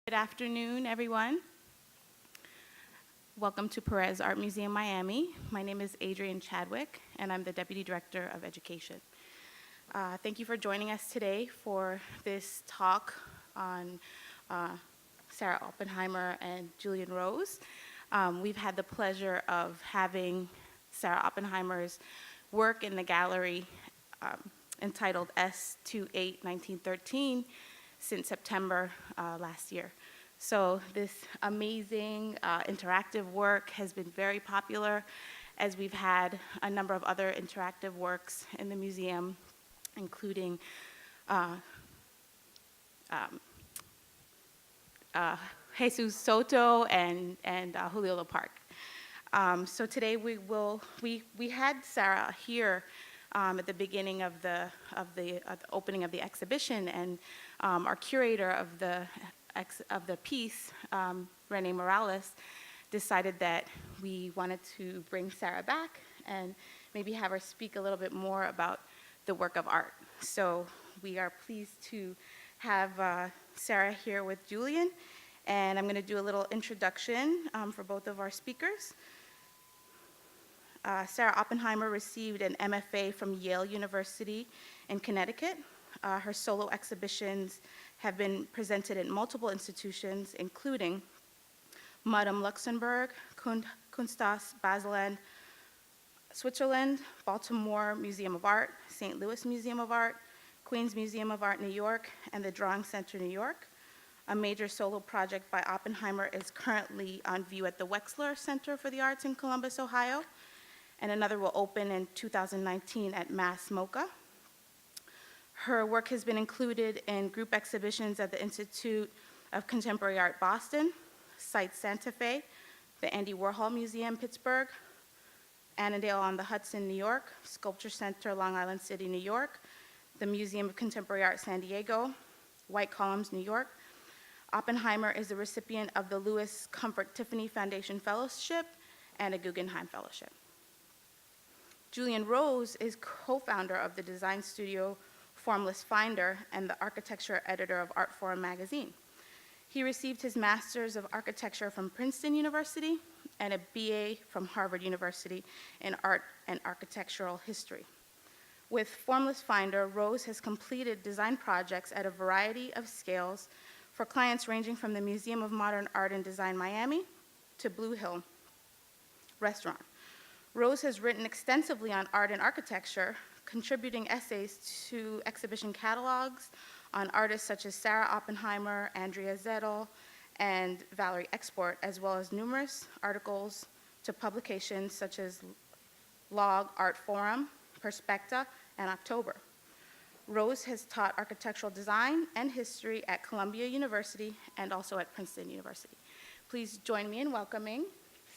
Good afternoon, everyone. Welcome to Perez Art Museum, Miami. My name is Adrienne Chadwick, and I'm the Deputy Director of Education. Thank you for joining us today for this talk on Sarah Oppenheimer and Julian Rose. We've had the pleasure of having Sarah Oppenheimer's work in the gallery entitled S28-1913 since September last year. So this amazing interactive work has been very popular, as we've had a number of other interactive works in the museum, including Jesus Soto and Julio Park. So today we had Sarah here at the beginning of the opening of the exhibition, and our curator of the piece, Renee Morales, decided that we wanted to bring Sarah back and maybe have her speak a little bit more about the work of art. So we are pleased to have Sarah here with Julian, and I'm going to do a little introduction for both of our speakers. Sarah Oppenheimer received an MFA from Yale University in Connecticut. Her solo exhibitions have been presented in multiple institutions, including Mudam, Luxembourg, Kunsthaus Baselland, Switzerland, Baltimore Museum of Art, St. Louis Museum of Art, Queens Museum of Art, New York, and the Drawing Center, New York. A major solo project by Oppenheimer is currently on view at the Wexner Center for the Arts in Columbus, Ohio, and another will open in 2019 at MASS MoCA. Her work has been included in group exhibitions at the Institute of Contemporary Art, Boston, Site Santa Fe, the Andy Warhol Museum, Pittsburgh, Annandale-on-Hudson, New York, SculptureCenter, Long Island City, New York, the Museum of Contemporary Art, San Diego, White Columns, New York. Oppenheimer is the recipient of the Louis Comfort Tiffany Foundation Fellowship and a Guggenheim Fellowship. Julian Rose is co-founder of the design studio Formless Finder and the Architecture Editor of Artforum magazine. He received his Master's of Architecture from Princeton University and a BA from Harvard University in Art and Architectural History. With Formless Finder, Rose has completed design projects at a variety of scales for clients ranging from the Museum of Modern Art and Design Miami to Blue Hill Restaurant. Rose has written extensively on art and architecture, contributing essays to exhibition catalogs on artists such as Sarah Oppenheimer, Andrea Zettel, and Valerie Export, as well as numerous articles to publications such as Log, Artforum, Perspecta, and October. Rose has taught architectural design and history at Columbia University and also at Princeton University. Please join me in welcoming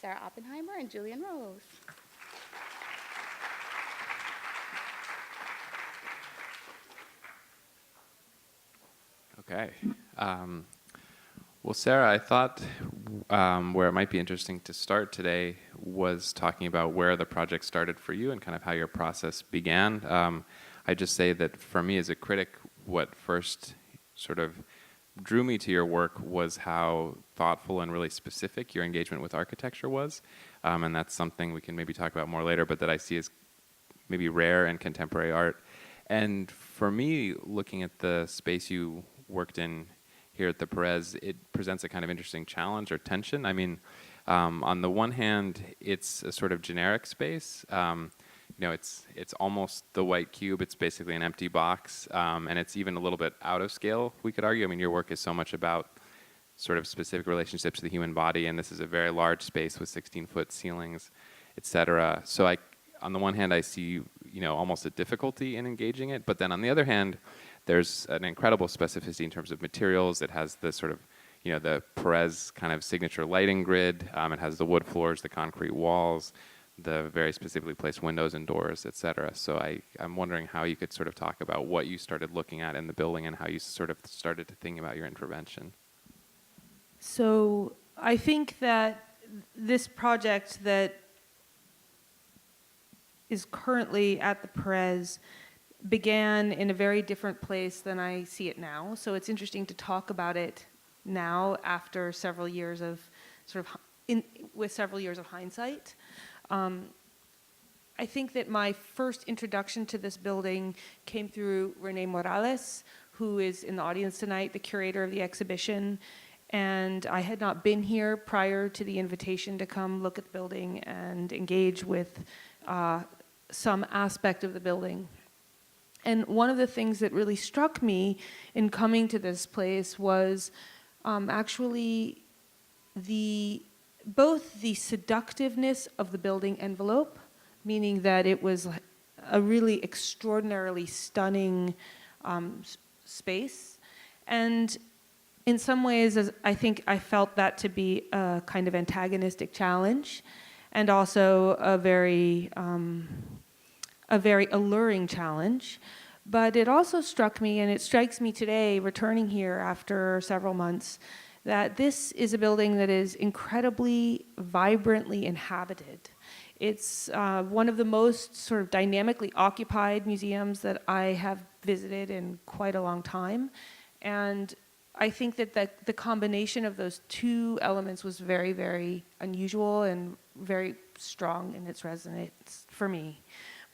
Sarah Oppenheimer and Julian Rose. Okay. Well, Sarah, I thought where it might be interesting to start today was talking about where the project started for you and kind of how your process began. I just say that for me as a critic, what first sort of drew me to your work was how thoughtful and really specific your engagement with architecture was. And that's something we can maybe talk about more later, but that I see as maybe rare in contemporary art. And for me, looking at the space you worked in here at the Perez, it presents a kind of interesting challenge or tension. I mean, on the one hand, it's a sort of generic space. It's almost the white cube. It's basically an empty box, and it's even a little bit out of scale, we could argue. I mean, your work is so much about sort of specific relationships to the human body, and this is a very large space with 16-foot ceilings, et cetera. So on the one hand, I see, almost a difficulty in engaging it, but then on the other hand, there's an incredible specificity in terms of materials. It has the sort of, the Perez kind of signature lighting grid. It has the wood floors, the concrete walls, the very specifically placed windows and doors, et cetera. So I'm wondering how you could sort of talk about what you started looking at in the building and how you sort of started to think about your intervention. So I think that this project that is currently at the Perez began in a very different place than I see it now. So it's interesting to talk about it now after several years of with several years of hindsight. I think that my first introduction to this building came through Renee Morales, who is in the audience tonight, the curator of the exhibition. And I had not been here prior to the invitation to come look at the building and engage with some aspect of the building. And one of the things that really struck me in coming to this place was actually both the seductiveness of the building envelope, meaning that it was a really extraordinarily stunning space, and in some ways, I think I felt that to be a kind of antagonistic challenge, and also a very alluring challenge. But it also struck me, and it strikes me today, returning here after several months, that this is a building that is incredibly vibrantly inhabited. It's one of the most sort of dynamically occupied museums that I have visited in quite a long time. And I think that the combination of those two elements was very, very unusual and very strong in its resonance for me.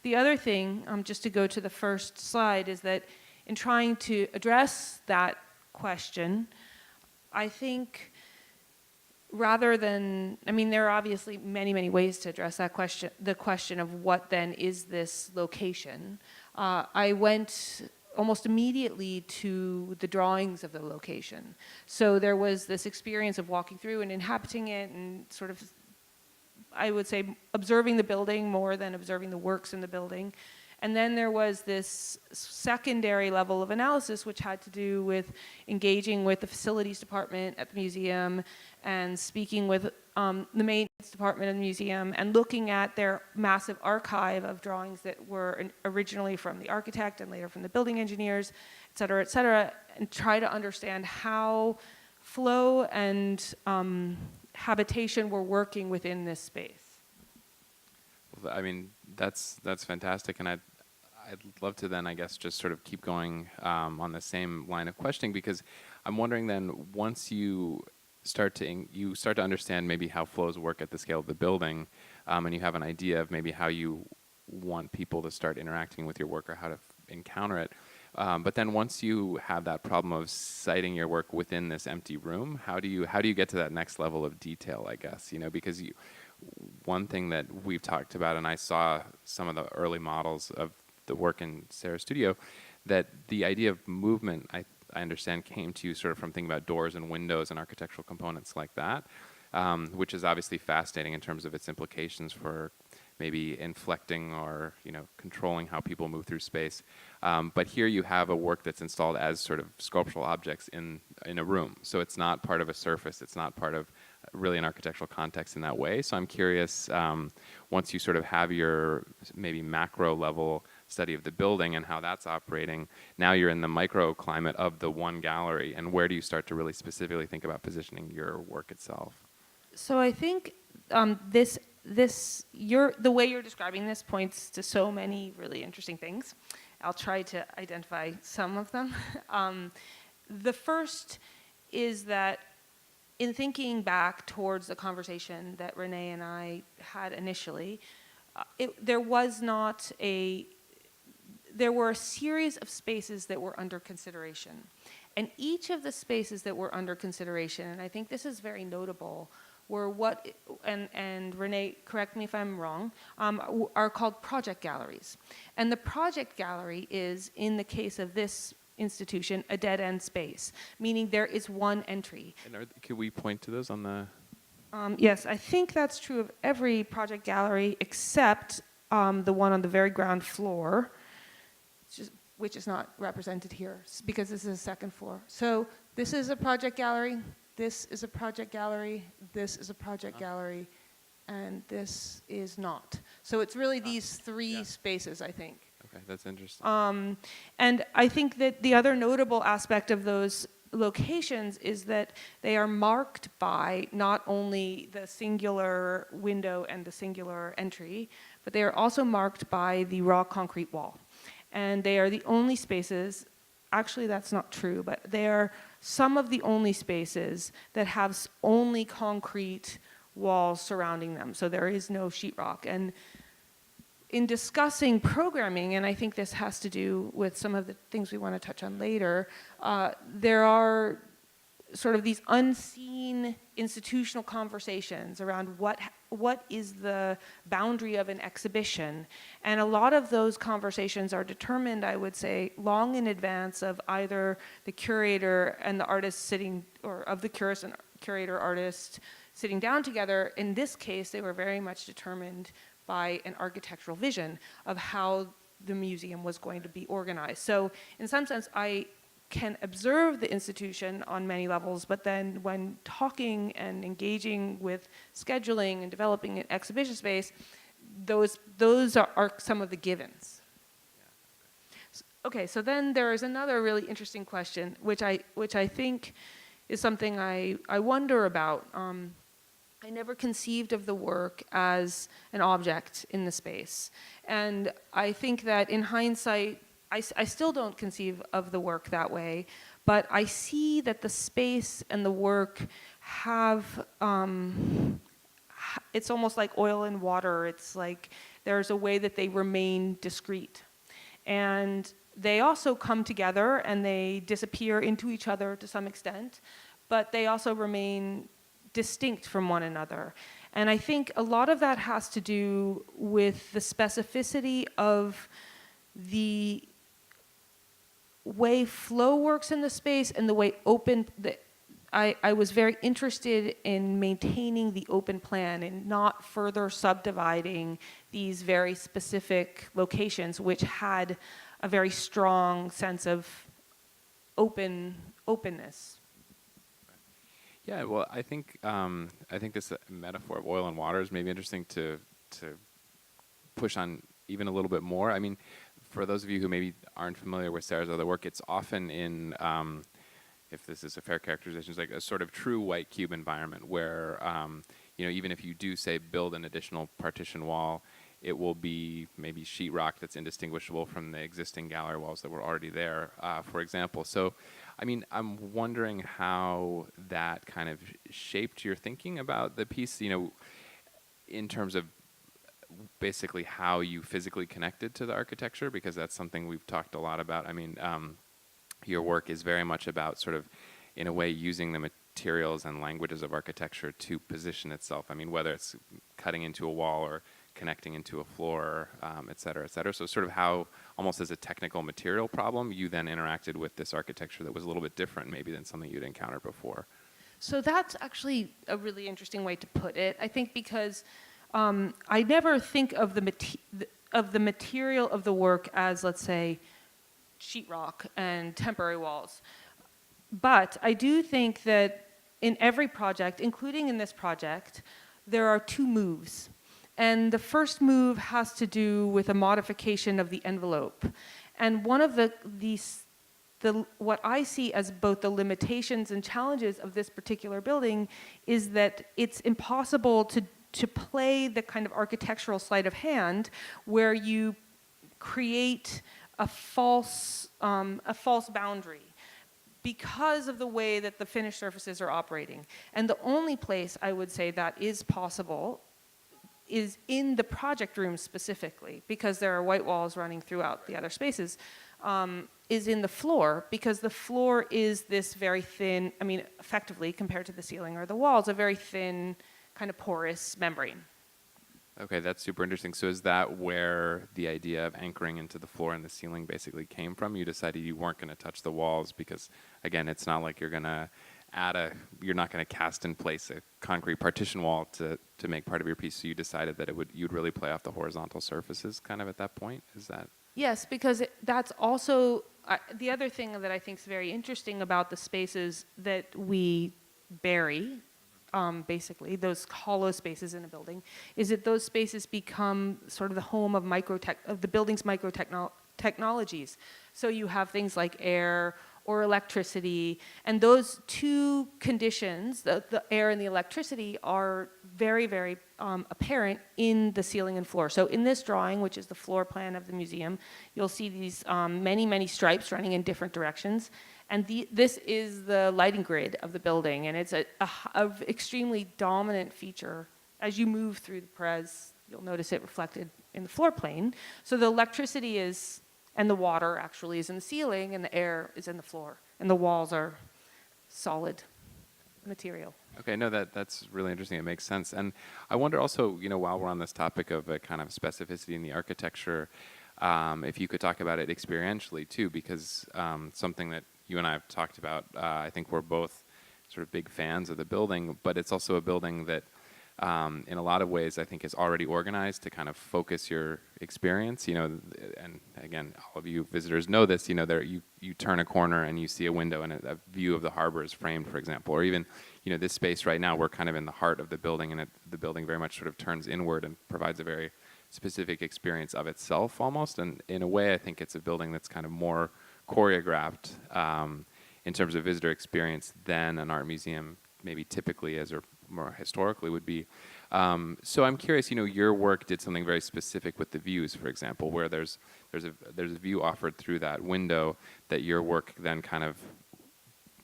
The other thing, just to go to the first slide, is that in trying to address that question, I think rather than, I mean, there are obviously many, many ways to address that question, the question of what then is this location. I went almost immediately to the drawings of the location. So there was this experience of walking through and inhabiting it and sort of, I would say, observing the building more than observing the works in the building. And then there was this secondary level of analysis which had to do with engaging with the facilities department at the museum and speaking with the maintenance department of the museum and looking at their massive archive of drawings that were originally from the architect and later from the building engineers, et cetera, and try to understand how flow and habitation were working within this space. I mean, that's fantastic, and I'd love to then, I guess, just sort of keep going on the same line of questioning, because I'm wondering then, once you start to understand maybe how flows work at the scale of the building, and you have an idea of maybe how you want people to start interacting with your work or how to encounter it. But then once you have that problem of citing your work within this empty room, how do you get to that next level of detail, I guess, because one thing that we've talked about, and I saw some of the early models of the work in Sarah's studio, that the idea of movement, I understand, came to you sort of from thinking about doors and windows and architectural components like that, which is obviously fascinating in terms of its implications for maybe inflecting or controlling how people move through space. But here you have a work that's installed as sort of sculptural objects in a room. So it's not part of a surface. It's not part of really an architectural context in that way. So I'm curious, once you sort of have your maybe macro level study of the building and how that's operating, now you're in the microclimate of the one gallery, and where do you start to really specifically think about positioning your work itself? So I think the way you're describing this points to so many really interesting things. I'll try to identify some of them. The first is that in thinking back towards the conversation that Renee and I had initially, there were a series of spaces that were under consideration. And each of the spaces that were under consideration, and I think this is very notable, were and Renee, correct me if I'm wrong, are called project galleries. And the project gallery is, in the case of this institution, a dead-end space, meaning there is one entry. And could we point to those on the... Yes, I think that's true of every project gallery except the one on the very ground floor, which is not represented here because this is a second floor. So this is a project gallery, this is a project gallery, this is a project gallery, and this is not. So it's really these three spaces, I think. Okay, that's interesting. And I think that the other notable aspect of those locations is that they are marked by not only the singular window and the singular entry, but they are also marked by the raw concrete wall. And they are the only spaces, actually that's not true, but they are some of the only spaces that have only concrete walls surrounding them. So there is no sheetrock. And in discussing programming, and I think this has to do with some of the things we want to touch on later, there are sort of these unseen institutional conversations around what is the boundary of an exhibition. And a lot of those conversations are determined, I would say, long in advance of either the curator and the artist sitting, or of the curator artist sitting down together. In this case, they were very much determined by an architectural vision of how the museum was going to be organized. So in some sense, I can observe the institution on many levels, but then when talking and engaging with scheduling and developing an exhibition space, those are some of the givens. Okay, so then there is another really interesting question, which I think is something I wonder about. I never conceived of the work as an object in the space. And I think that in hindsight, I still don't conceive of the work that way, but I see that the space and the work have, it's almost like oil and water. It's like there's a way that they remain discrete. And they also come together and they disappear into each other to some extent, but they also remain distinct from one another. And I think a lot of that has to do with the specificity of the way flow works in the space and the way I was very interested in maintaining the open plan and not further subdividing these very specific locations, which had a very strong sense of openness. Yeah, well, I think this metaphor of oil and water is maybe interesting to push on even a little bit more. I mean, for those of you who maybe aren't familiar with Sarah's other work, it's often in, if this is a fair characterization, it's like a sort of true white cube environment where, even if you do, say, build an additional partition wall, it will be maybe sheetrock that's indistinguishable from the existing gallery walls that were already there, for example. So, I mean, I'm wondering how that kind of shaped your thinking about the piece, in terms of basically how you physically connected to the architecture, because that's something we've talked a lot about. I mean, your work is very much about sort of, in a way, using the materials and languages of architecture to position itself. I mean, whether it's cutting into a wall or connecting into a floor, et cetera, et cetera. So sort of how, almost as a technical material problem, you then interacted with this architecture that was a little bit different maybe than something you'd encountered before. So that's actually a really interesting way to put it, I think, because I never think of the material of the work as, let's say, sheetrock and temporary walls. But I do think that in every project, including in this project, there are two moves. And the first move has to do with a modification of the envelope. And one of what I see as both the limitations and challenges of this particular building is that it's impossible to play the kind of architectural sleight of hand where you create a false boundary because of the way that the finished surfaces are operating. And the only place I would say that is possible is in the project room specifically, because there are white walls running throughout the other spaces, is in the floor, because the floor is this very thin, I mean, effectively, compared to the ceiling or the walls, a very thin, kind of porous membrane. Okay, that's super interesting. So is that where the idea of anchoring into the floor and the ceiling basically came from? You decided you weren't going to touch the walls because, again, it's not like you're going to you're not going to cast in place a concrete partition wall to make part of your piece. So you decided that you'd really play off the horizontal surfaces kind of at that point? Is that? Yes, because that's also, the other thing that I think is very interesting about the spaces that we bury, basically, those hollow spaces in a building, is that those spaces become sort of the home of the building's microtechnologies. So you have things like air or electricity, and those two conditions, the air and the electricity, are very, very apparent in the ceiling and floor. So in this drawing, which is the floor plan of the museum, you'll see these many, many stripes running in different directions. And this is the lighting grid of the building, and it's a extremely dominant feature. As you move through the Perez, you'll notice it reflected in the floor plane. So the electricity is, and the water actually is in the ceiling, and the air is in the floor, and the walls are solid material. Okay, no, that's really interesting. It makes sense. And I wonder also, while we're on this topic of a kind of specificity in the architecture, if you could talk about it experientially too, because something that you and I have talked about, I think we're both sort of big fans of the building, but it's also a building that in a lot of ways I think is already organized to kind of focus your experience, and again, all of you visitors know this, you turn a corner and you see a window and a view of the harbor is framed, for example, or even, this space right now, we're kind of in the heart of the building, and the building very much sort of turns inward and provides a very specific experience of itself almost, and in a way I think it's a building that's kind of more choreographed in terms of visitor experience than an art museum maybe typically as or more historically would be. So I'm curious, your work did something very specific with the views, for example, where there's a view offered through that window that your work then kind of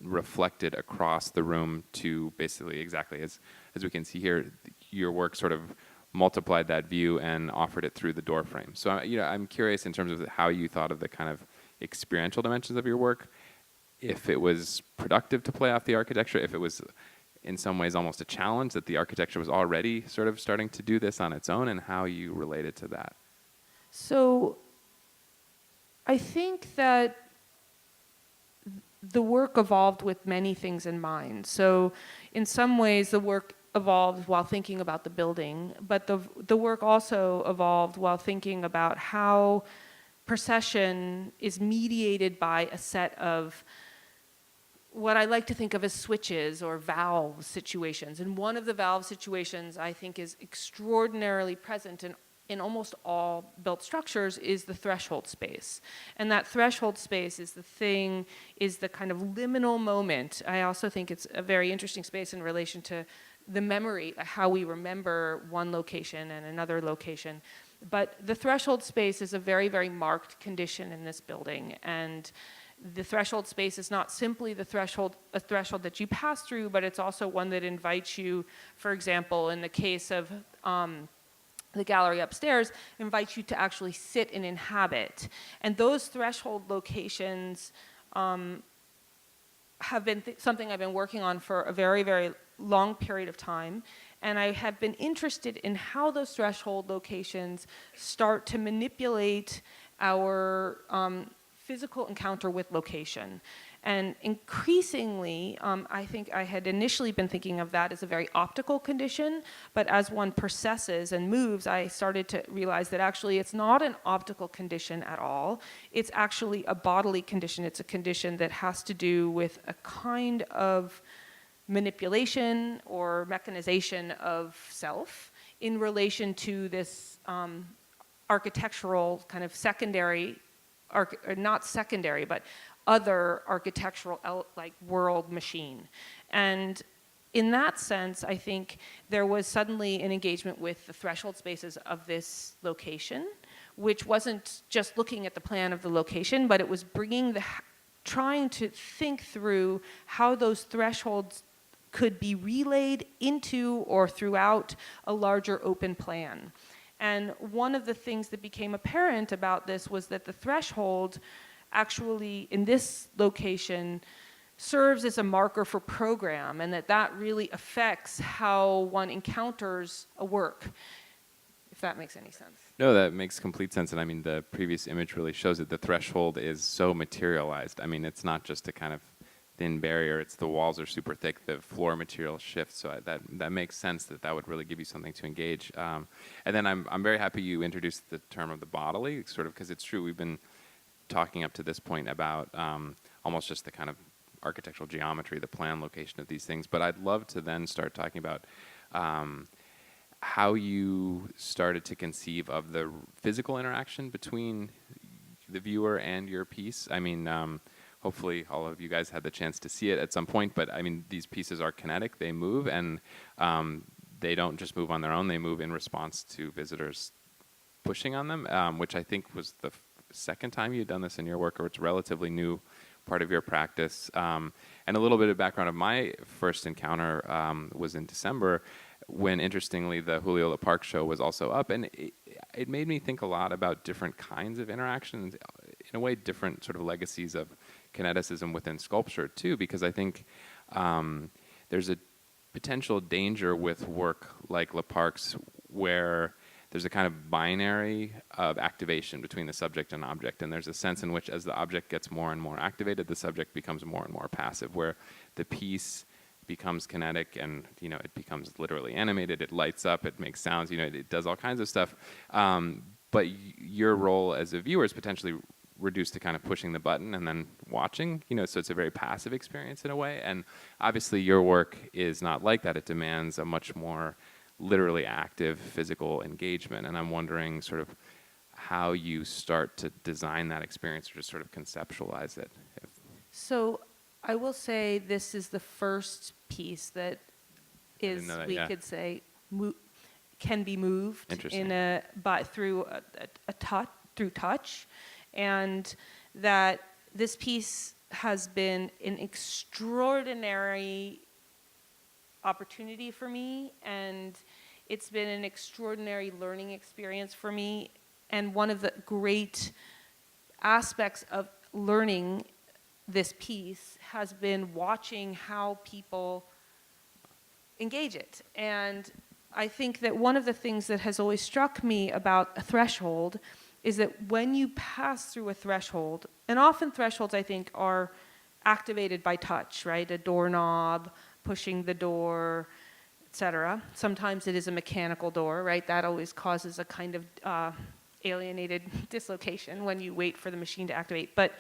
reflected across the room to basically exactly as we can see here, your work sort of multiplied that view and offered it through the door frame. So I'm curious in terms of how you thought of the kind of experiential dimensions of your work, if it was productive to play off the architecture, if it was in some ways almost a challenge that the architecture was already sort of starting to do this on its own, and how you related to that. So I think that the work evolved with many things in mind. So in some ways the work evolved while thinking about the building, but the work also evolved while thinking about how procession is mediated by a set of what I like to think of as switches or valve situations. And one of the valve situations I think is extraordinarily present in almost all built structures is the threshold space. And that threshold space is the kind of liminal moment. I also think it's a very interesting space in relation to the memory, how we remember one location and another location. But the threshold space is a very, very marked condition in this building. And the threshold space is not simply a threshold that you pass through, but it's also one that invites you, for example, in the case of the gallery upstairs, invites you to actually sit and inhabit. And those threshold locations have been something I've been working on for a very, very long period of time. And I have been interested in how those threshold locations start to manipulate our physical encounter with location. And increasingly, I think I had initially been thinking of that as a very optical condition, but as one processes and moves, I started to realize that actually it's not an optical condition at all. It's actually a bodily condition. It's a condition that has to do with a kind of manipulation or mechanization of self in relation to this architectural kind of secondary, or not secondary, but other architectural world machine. And in that sense, I think there was suddenly an engagement with the threshold spaces of this location, which wasn't just looking at the plan of the location, but it was trying to think through how those thresholds could be relayed into or throughout a larger open plan. And one of the things that became apparent about this was that the threshold actually in this location serves as a marker for program, and that really affects how one encounters a work, if that makes any sense. No, that makes complete sense. And I mean, the previous image really shows it. The threshold is so materialized. I mean, it's not just a kind of thin barrier, it's the walls are super thick, the floor material shifts, so that makes sense that would really give you something to engage. And then I'm very happy you introduced the term of the bodily, sort of, because it's true, we've been talking up to this point about almost just the kind of architectural geometry, the plan location of these things, but I'd love to then start talking about how you started to conceive of the physical interaction between the viewer and your piece. I mean, hopefully all of you guys had the chance to see it at some point, but I mean, these pieces are kinetic, they move, and they don't just move on their own, they move in response to visitors pushing on them, which I think was the second time you'd done this in your work, or it's relatively new part of your practice. And a little bit of background of my first encounter was in December, when interestingly the Julio Leparc show was also up, and it made me think a lot about different kinds of interactions, in a way different sort of legacies of kineticism within sculpture too, because I think there's a potential danger with work like Leparc's where there's a kind of binary of activation between the subject and object, and there's a sense in which as the object gets more and more activated, the subject becomes more and more passive, where the piece becomes kinetic and, you know, it becomes literally animated, it lights up, it makes sounds, you know, it does all kinds of stuff. But your role as a viewer is potentially reduced to kind of pushing the button and then watching, you know, so it's a very passive experience in a way. And obviously your work is not like that. It demands a much more literally active physical engagement. And I'm wondering sort of how you start to design that experience or just sort of conceptualize it. So I will say this is the first piece that is, we could say, can be moved through touch, and that this piece has been an extraordinary opportunity for me, and it's been an extraordinary learning experience for me. And one of the great aspects of learning this piece has been watching how people engage it. And I think that one of the things that has always struck me about a threshold is that when you pass through a threshold, and often thresholds I think are activated by touch, right? A doorknob, pushing the door, etc. Sometimes it is a mechanical door, right? That always causes a kind of alienated dislocation when you wait for the machine to activate. But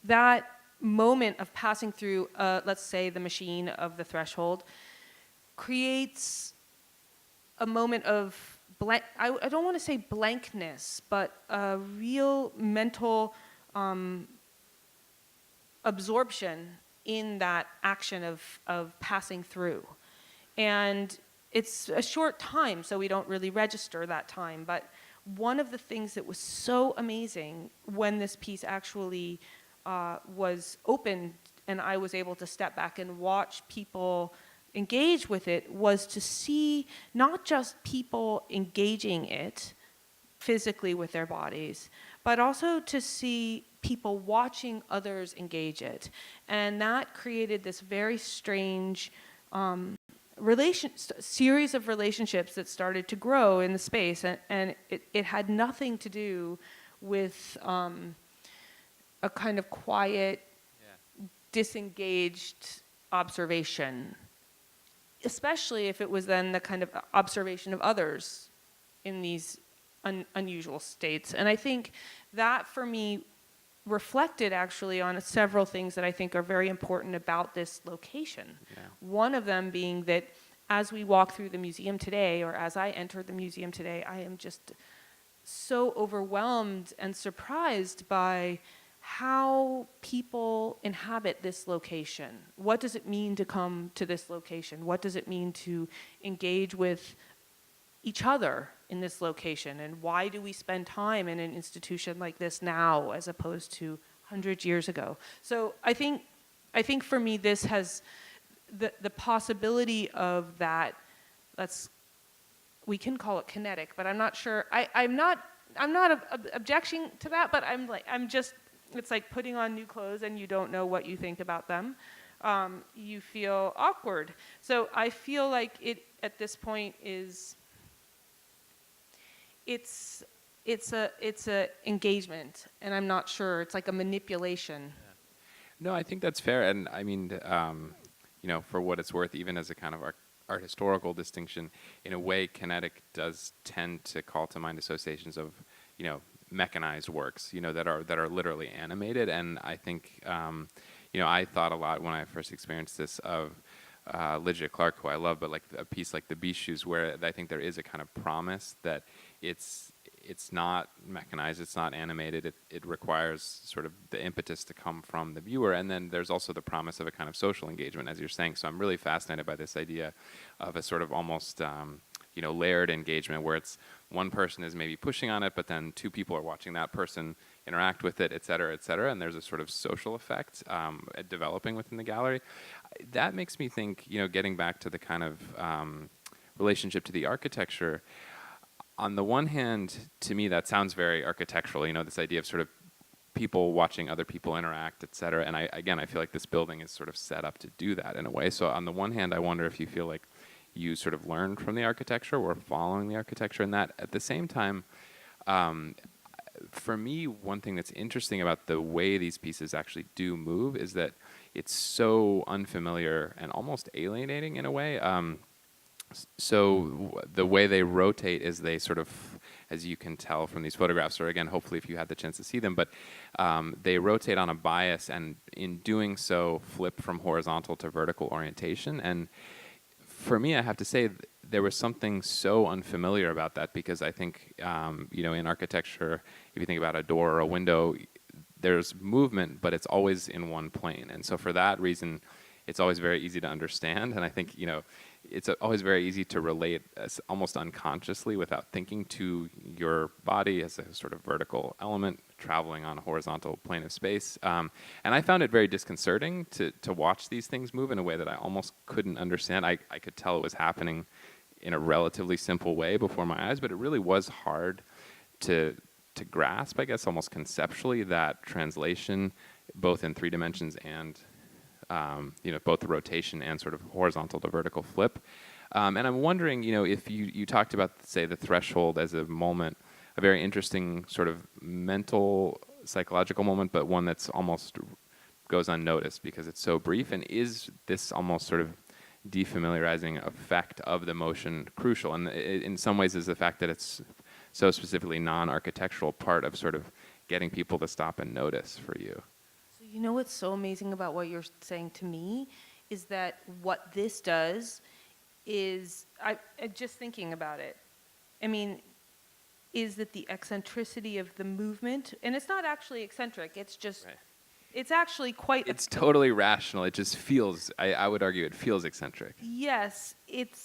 that moment of passing through, let's say, the machine of the threshold, creates a moment of blank. I don't want to say blankness, but a real mental absorption in that action of passing through. And it's a short time, so we don't really register that time. But one of the things that was so amazing when this piece actually was opened and I was able to step back and watch people engage with it was to see not just people engaging it physically with their bodies, but also to see people watching others engage it. And that created this very strange series of relationships that started to grow in the space. And it had nothing to do with a kind of quiet, disengaged observation, especially if it was then the kind of observation of others in these unusual states. And I think that for me reflected actually on several things that I think are very important about this location. Yeah. One of them being that as we walk through the museum today, or as I entered the museum today, I am just so overwhelmed and surprised by how people inhabit this location. What does it mean to come to this location? What does it mean to engage with each other in this location? And why do we spend time in an institution like this now as opposed to 100 years ago? So I think for me this has the possibility of that, we can call it kinetic, but I'm not sure. I'm not objecting to that, but it's like putting on new clothes and you don't know what you think about them. You feel awkward. So I feel like it at this point is, it's a engagement, and I'm not sure. It's like a manipulation. Yeah. No, I think that's fair, and I mean, you know, for what it's worth, even as a kind of art historical distinction, in a way, kinetic does tend to call to mind associations of, you know, mechanized works, you know, that are literally animated. And I think, you know, I thought a lot when I first experienced this of Lygia Clark, who I love, but like a piece like the Beast Shoes, where I think there is a kind of promise that it's not mechanized, it's not animated, it requires sort of the impetus to come from the viewer. And then there's also the promise of a kind of social engagement, as you're saying. So I'm really fascinated by this idea of a sort of almost you know, layered engagement where it's one person is maybe pushing on it, but then two people are watching that person, interact with it, et cetera, and there's a sort of social effect developing within the gallery. That makes me think, getting back to the kind of relationship to the architecture, on the one hand, to me, that sounds very architectural, this idea of sort of people watching other people interact, et cetera. And I feel like this building is sort of set up to do that in a way. So on the one hand, I wonder if you feel like you sort of learned from the architecture or following the architecture in that. At the same time, for me, one thing that's interesting about the way these pieces actually do move is that it's so unfamiliar and almost alienating in a way. So the way they rotate is they sort of, as you can tell from these photographs, or again, hopefully if you had the chance to see them, but they rotate on a bias, and in doing so, flip from horizontal to vertical orientation. And for me, I have to say, there was something so unfamiliar about that, because I think, in architecture, if you think about a door or a window, there's movement, but it's always in one plane. And so for that reason, it's always very easy to understand. And I think, it's always very easy to relate almost unconsciously without thinking to your body as a sort of vertical element traveling on a horizontal plane of space. And I found it very disconcerting to watch these things move in a way that I almost couldn't understand. I could tell it was happening in a relatively simple way before my eyes, but it really was hard to grasp, I guess, almost conceptually, that translation, both in 3 dimensions and both the rotation and sort of horizontal to vertical flip. And I'm wondering, if you talked about, say, the threshold as a moment, a very interesting sort of mental, psychological moment, but one that's almost goes unnoticed because it's so brief. And is this almost sort of defamiliarizing effect of the motion crucial? And in some ways is the fact that it's so specifically non-architectural part of sort of getting people to stop and notice for you. You know what's so amazing about what you're saying to me is that what this does is, just thinking about it, is that the eccentricity of the movement, and it's not actually eccentric, it's just, right. It's actually quite... It's totally rational. It just feels, I would argue it feels eccentric. Yes, it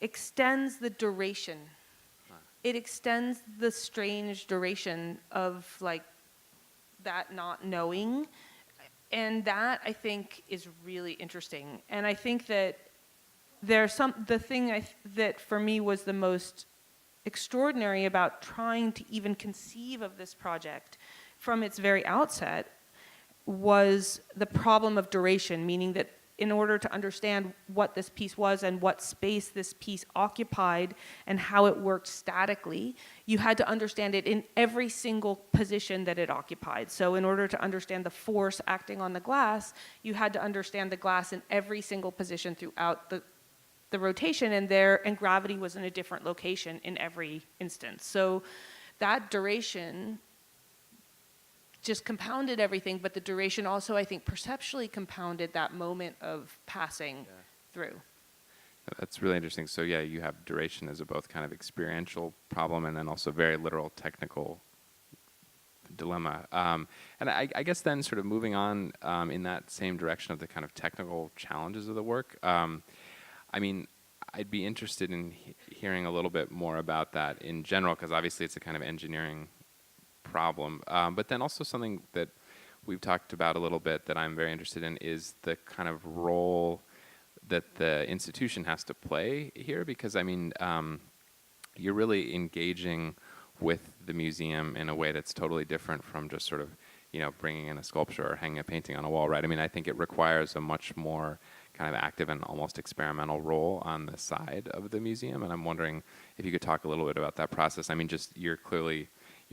extends the duration. Huh. It extends the strange duration of that not knowing, and that I think is really interesting. And I think that the thing that for me was the most extraordinary about trying to even conceive of this project from its very outset was the problem of duration, meaning that in order to understand what this piece was and what space this piece occupied and how it worked statically, you had to understand it in every single position that it occupied. So in order to understand the force acting on the glass, you had to understand the glass in every single position throughout the rotation, and gravity was in a different location in every instance. So that duration just compounded everything, but the duration also, I think, perceptually compounded that moment of passing through. That's really interesting. So yeah, you have duration as a both kind of experiential problem and then also very literal technical dilemma. And I guess then sort of moving on in that same direction of the kind of technical challenges of the work, I'd be interested in hearing a little bit more about that in general, because obviously it's a kind of engineering problem, but then also something that we've talked about a little bit that I'm very interested in is the kind of role that the institution has to play here, because you're really engaging with the museum in a way that's totally different from just sort of bringing in a sculpture or hanging a painting on a wall, right? I think it requires a much more kind of active and almost experimental role on the side of the museum, and I'm wondering if you could talk a little bit about that process.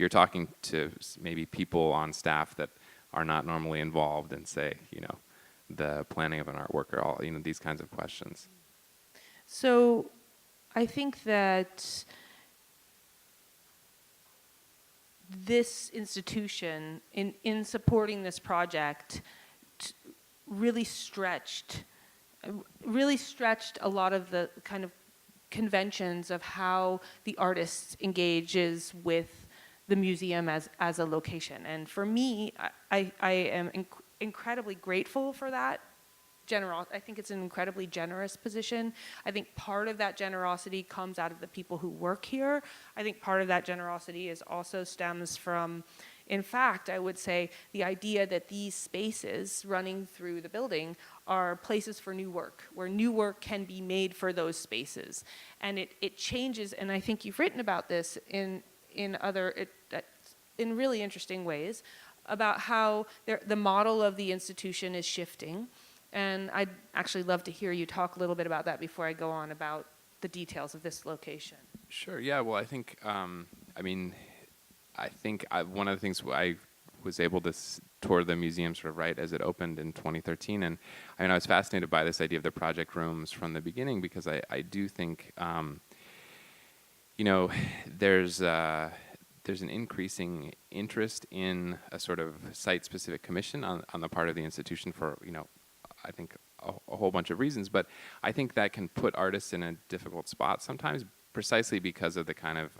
You're talking to maybe people on staff that are not normally involved in, say, the planning of an artwork or all, these kinds of questions. So I think that this institution, in supporting this project, really stretched a lot of the kind of conventions of how the artist engages with the museum as a location. And for me, I am incredibly grateful for that I think it's an incredibly generous position. I think part of that generosity comes out of the people who work here. I think part of that generosity also stems from, in fact, I would say the idea that these spaces running through the building are places for new work, where new work can be made for those spaces. And it changes, and I think you've written about this in really interesting ways, about how the model of the institution is shifting. And I'd actually love to hear you talk a little bit about that before I go on about the details of this location. Sure. Yeah. Well, I think, one of the things I was able to tour the museum sort of right as it opened in 2013, and I was fascinated by this idea of the project rooms from the beginning, because I do think, there's an increasing interest in a sort of site-specific commission on the part of the institution for, I think a whole bunch of reasons, but I think that can put artists in a difficult spot sometimes, precisely because of the kind of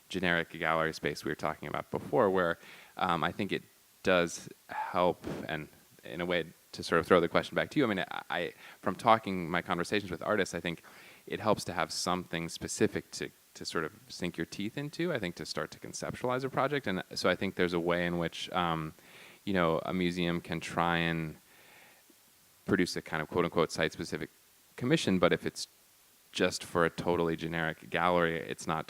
generic gallery space we were talking about before, where I think it does help, and in a way to sort of throw the question back to you, I from talking my conversations with artists, I think it helps to have something specific to sort of sink your teeth into, I think, to start to conceptualize a project. And so I think there's a way in which, a museum can try and produce a kind of quote-unquote site-specific commission, but if it's just for a totally generic gallery, it's not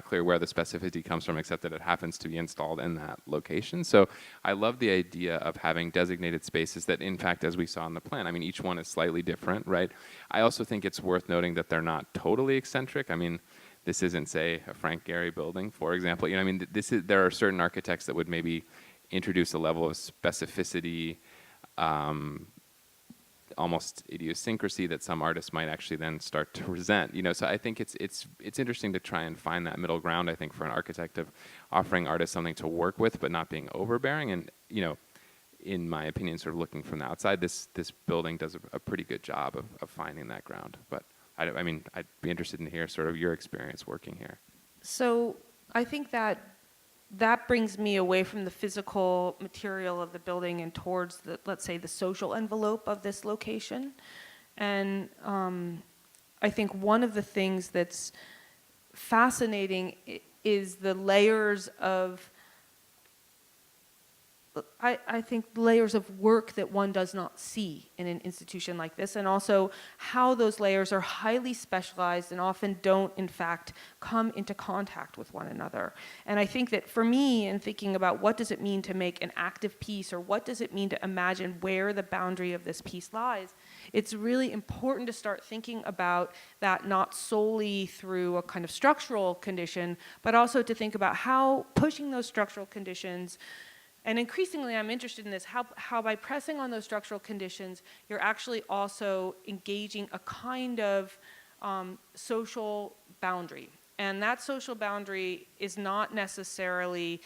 clear where the specificity comes from, except that it happens to be installed in that location. So I love the idea of having designated spaces that, in fact, as we saw in the plan, each one is slightly different, right? I also think it's worth noting that they're not totally eccentric. This isn't, say, a Frank Gehry building, for example. There are certain architects that would maybe introduce a level of specificity, almost idiosyncrasy, that some artists might actually then start to resent. So I think it's interesting to try and find that middle ground, I think, for an architect, of offering artists something to work with but not being overbearing. And in my opinion, sort of looking from the outside, this building does a pretty good job of finding that ground. But I'd be interested in hear sort of your experience working here. So I think that brings me away from the physical material of the building and towards let's say, the social envelope of this location. And I think one of the things that's fascinating is the layers of, I think, layers of work that one does not see in an institution like this, and also how those layers are highly specialized and often don't, in fact, come into contact with one another. And I think that for me, in thinking about what does it mean to make an active piece, or what does it mean to imagine where the boundary of this piece lies, it's really important to start thinking about that not solely through a kind of structural condition, but also to think about how pushing those structural conditions. And increasingly, I'm interested in this, how by pressing on those structural conditions, you're actually also engaging a kind of social boundary. And that social boundary is not necessarily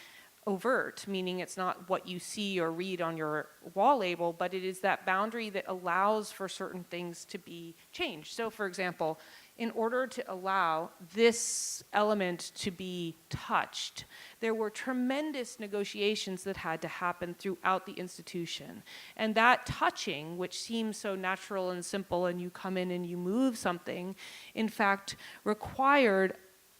overt, meaning it's not what you see or read on your wall label, but it is that boundary that allows for certain things to be changed. So, for example, in order to allow this element to be touched, there were tremendous negotiations that had to happen throughout the institution. And that touching, which seems so natural and simple, and you come in and you move something, in fact required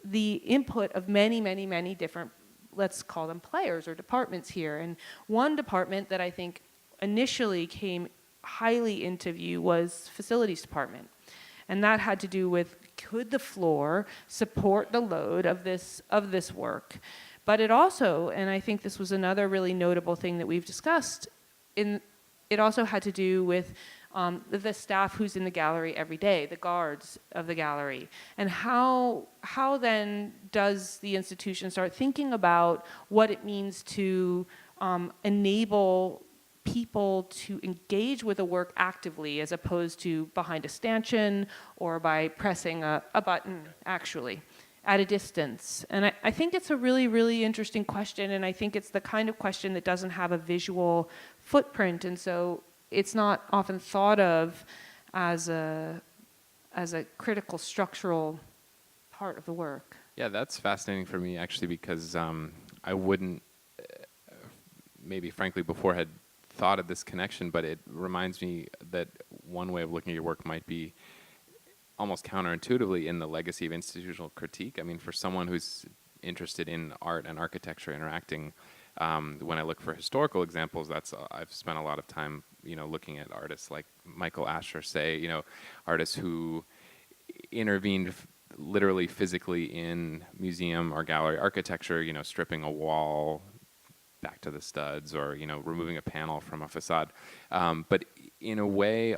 the input of many, many, many different, let's call them players or departments here. And one department that I think initially came highly into view was facilities department. And that had to do with, could the floor support the load of this work? But it also, and I think this was another really notable thing that we've discussed, it also had to do with the staff who's in the gallery every day, the guards of the gallery. And how then does the institution start thinking about what it means to enable people to engage with a work actively, as opposed to behind a stanchion or by pressing a button, actually, at a distance. And I think it's a really, really interesting question, and I think it's the kind of question that doesn't have a visual footprint, and so it's not often thought of as a critical structural part of the work. Yeah, that's fascinating for me, actually, because I wouldn't, maybe frankly before had thought of this connection, but it reminds me that one way of looking at your work might be almost counterintuitively in the legacy of institutional critique. I mean, for someone who's interested in art and architecture interacting, when I look for historical examples, I've spent a lot of time, looking at artists like Michael Asher, say, artists who intervened literally physically in museum or gallery architecture, stripping a wall back to the studs, or removing a panel from a facade. But in a way,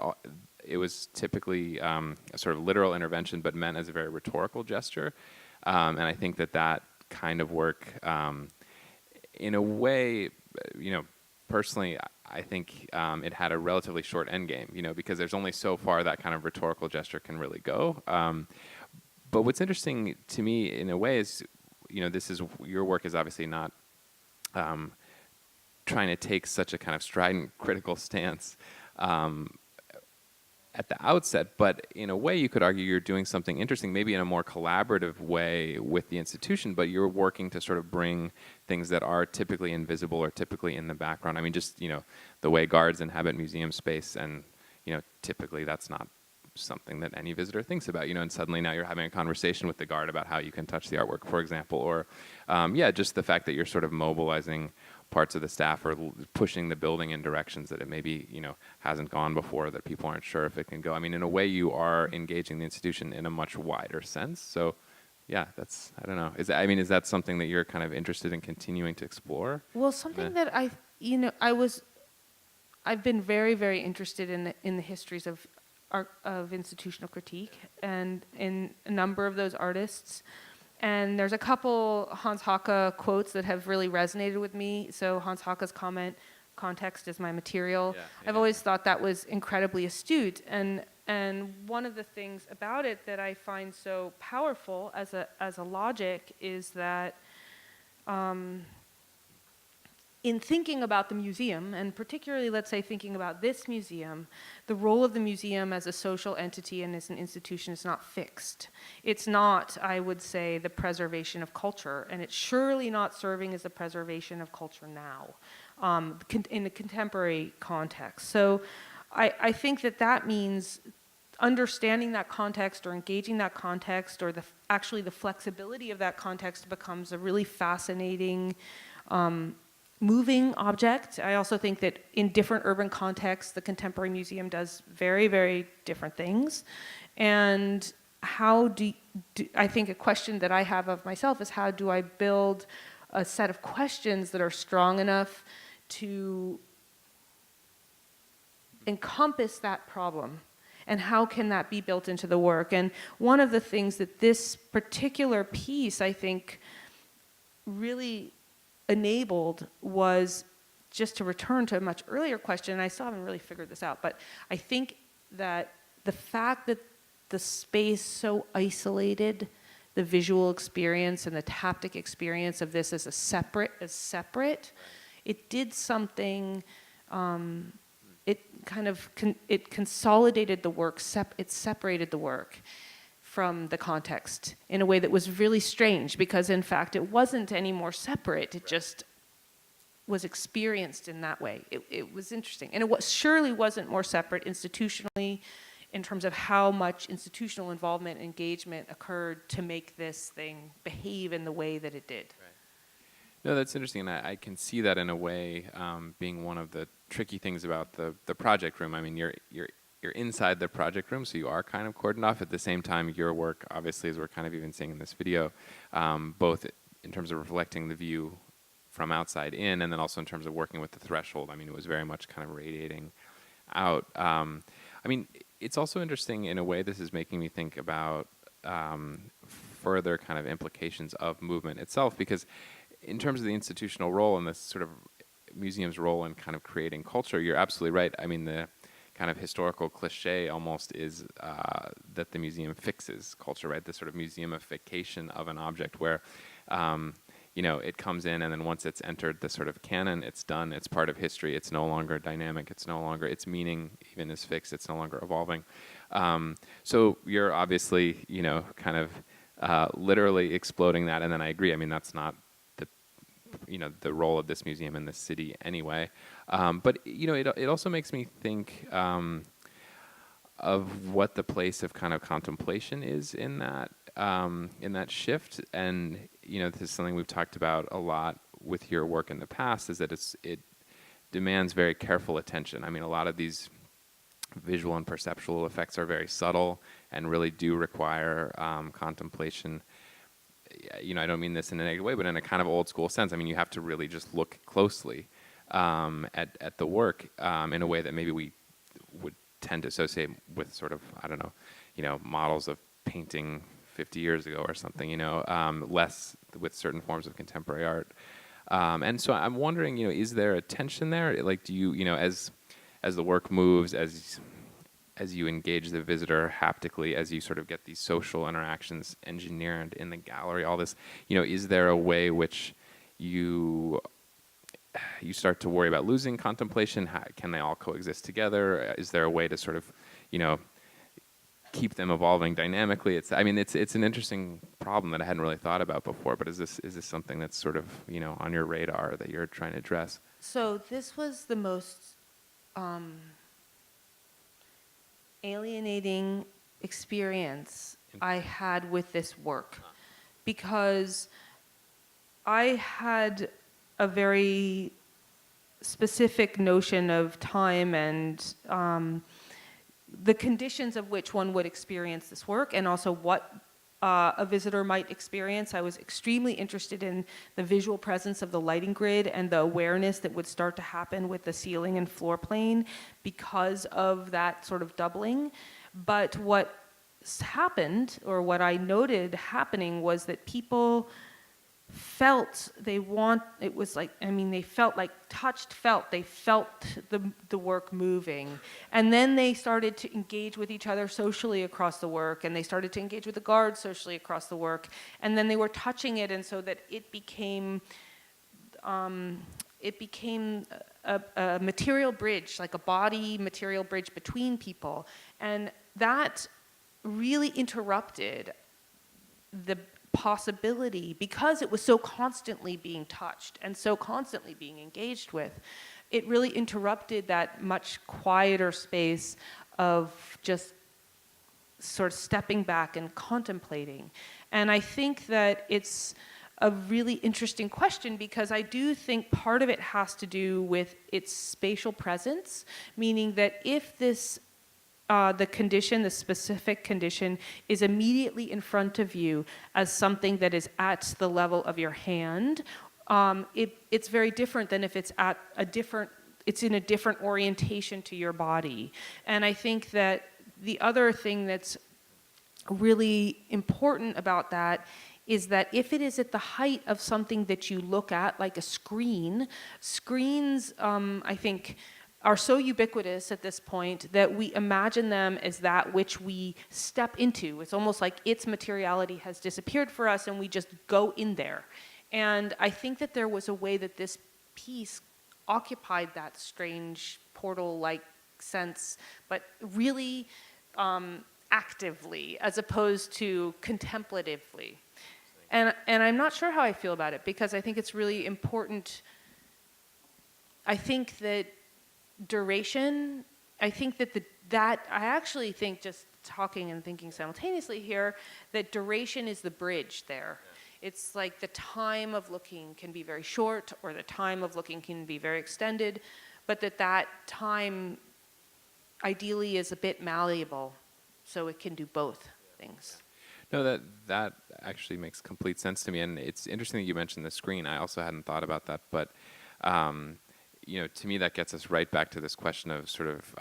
it was typically a sort of literal intervention, but meant as a very rhetorical gesture. And I think that kind of work, in a way, personally, I think it had a relatively short end game, because there's only so far that kind of rhetorical gesture can really go. But what's interesting to me, in a way, is, your work is obviously not trying to take such a kind of strident critical stance at the outset, but in a way you could argue you're doing something interesting, maybe in a more collaborative way with the institution, but you're working to sort of bring things that are typically invisible or typically in the background. I mean, just, the way guards inhabit museum space, and, typically that's not something that any visitor thinks about, and suddenly now you're having a conversation with the guard about how you can touch the artwork, for example, or, just the fact that you're sort of mobilizing parts of the staff or pushing the building in directions that it maybe, hasn't gone before, that people aren't sure if it can go. I mean, in a way you are engaging the institution in a much wider sense. So yeah, I don't know. Is that something that you're kind of interested in continuing to explore? Well, something that I've been very, very interested in the histories of institutional critique, and in a number of those artists. And there's a couple Hans Haacke quotes that have really resonated with me. So Hans Haacke's comment, "Context is my material." I've always thought that was incredibly astute. And one of the things about it that I find so powerful as a logic is that in thinking about the museum, and particularly, let's say, thinking about this museum, the role of the museum as a social entity and as an institution is not fixed. It's not, I would say, the preservation of culture, and it's surely not serving as the preservation of culture now, in a contemporary context. So I think that means understanding that context, or engaging that context, or actually the flexibility of that context becomes a really fascinating moving object. I also think that in different urban contexts, the contemporary museum does very, very different things. And how I think a question that I have of myself is, how do I build a set of questions that are strong enough to encompass that problem? And how can that be built into the work? And one of the things that this particular piece, I think, really enabled was, just to return to a much earlier question, and I still haven't really figured this out, but I think that the fact that the space so isolated the visual experience and the taptic experience of this as separate, it did something, it consolidated the work, it separated the work from the context in a way that was really strange, because in fact it wasn't any more separate, it just was experienced in that way. It was interesting, and it surely wasn't more separate institutionally in terms of how much institutional involvement and engagement occurred to make this thing behave in the way that it did. Right. No, that's interesting, and I can see that in a way being one of the tricky things about the project room. I mean, you're inside the project room, so you are kind of cordoned off. At the same time, your work, obviously, as we're kind of even seeing in this video, both in terms of reflecting the view from outside in, and then also in terms of working with the threshold. I mean, it was very much kind of radiating out. I mean, it's also interesting in a way. This is making me think about further kind of implications of movement itself, because in terms of the institutional role and this sort of museum's role in kind of creating culture, you're absolutely right. I mean, the kind of historical cliche almost is that the museum fixes culture, right? This sort of museumification of an object where, it comes in, and then once it's entered the sort of canon, it's done, it's part of history, it's no longer dynamic, it's no longer, its meaning even is fixed, it's no longer evolving. So you're obviously, kind of literally exploding that, and then I agree, I mean, that's not the role of this museum in this city anyway. But it also makes me think of what the place of kind of contemplation is in that shift. And this is something we've talked about a lot with your work in the past, is that it demands very careful attention. I mean, a lot of these visual and perceptual effects are very subtle and really do require contemplation. I don't mean this in a negative way, but in a kind of old school sense. I mean, you have to really just look closely at the work in a way that maybe we would tend to associate with sort of, I don't know, models of painting 50 years ago or something, less with certain forms of contemporary art. And so I'm wondering, is there a tension there? Like, do you, as the work moves, as you engage the visitor haptically, as you sort of get these social interactions engineered in the gallery, all this, is there a way which you start to worry about losing contemplation? Can they all coexist together? Is there a way to sort of, keep them evolving dynamically? It's an interesting problem that I hadn't really thought about before, but is this something that's sort of, on your radar that you're trying to address? So this was the most alienating experience I had with this work, because I had a very specific notion of time and the conditions of which one would experience this work, and also what a visitor might experience. I was extremely interested in the visual presence of the lighting grid and the awareness that would start to happen with the ceiling and floor plane because of that sort of doubling. But what happened, or what I noted happening, was that people felt they felt like they felt the work moving. And then they started to engage with each other socially across the work, and they started to engage with the guards socially across the work. And then they were touching it, and so that it became a material bridge, like a body material bridge between people. And that really interrupted the possibility, because it was so constantly being touched and so constantly being engaged with. It really interrupted that much quieter space of just sort of stepping back and contemplating. And I think that it's a really interesting question, because I do think part of it has to do with its spatial presence, meaning that if this the specific condition is immediately in front of you as something that is at the level of your hand, it's very different than if it's in a different orientation to your body. And I think that the other thing that's really important about that is that if it is at the height of something that you look at, like a screen, screens, I think, are so ubiquitous at this point that we imagine them as that which we step into. It's almost like its materiality has disappeared for us and we just go in there. And I think that there was a way that this piece occupied that strange portal-like sense, but really actively, as opposed to contemplatively. And I'm not sure how I feel about it, because I think it's really important. I think that duration, I actually think, just talking and thinking simultaneously here, that duration is the bridge there. Yeah. It's like the time of looking can be very short, or the time of looking can be very extended, but that time ideally is a bit malleable, so it can do both things. No, that actually makes complete sense to me, and it's interesting that you mentioned the screen. I also hadn't thought about that, but to me that gets us right back to this question of sort of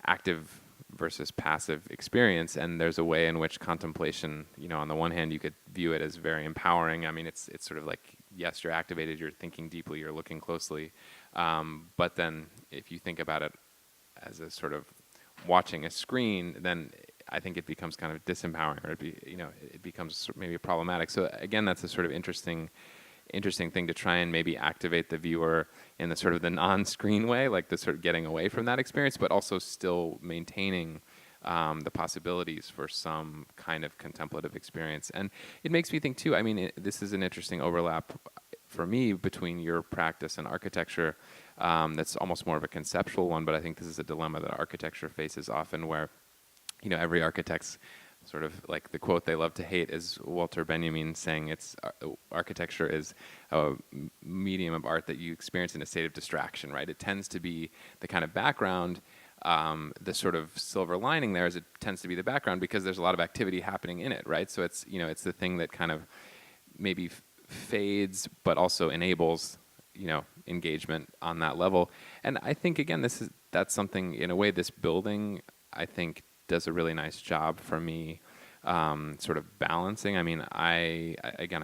active versus passive experience. And there's a way in which contemplation, on the one hand, you could view it as very empowering. I mean, it's sort of like, yes, you're activated, you're thinking deeply, you're looking closely. But then if you think about it as a sort of watching a screen, then I think it becomes kind of disempowering, or it becomes maybe problematic. So again, that's a sort of interesting thing to try and maybe activate the viewer in the sort of the non-screen way, like the sort of getting away from that experience, but also still maintaining the possibilities for some kind of contemplative experience. And it makes me think too, I mean, this is an interesting overlap for me between your practice and architecture. that's almost more of a conceptual one, but I think this is a dilemma that architecture faces often, where every architect's sort of like the quote they love to hate is Walter Benjamin saying it's architecture is a medium of art that you experience in a state of distraction, right? It tends to be the kind of background. The sort of silver lining there is it tends to be the background because there's a lot of activity happening in it, right? So it's it's the thing that kind of maybe fades but also enables engagement on that level. And I think again that's something in a way this building I think does a really nice job for me, sort of balancing. I mean, I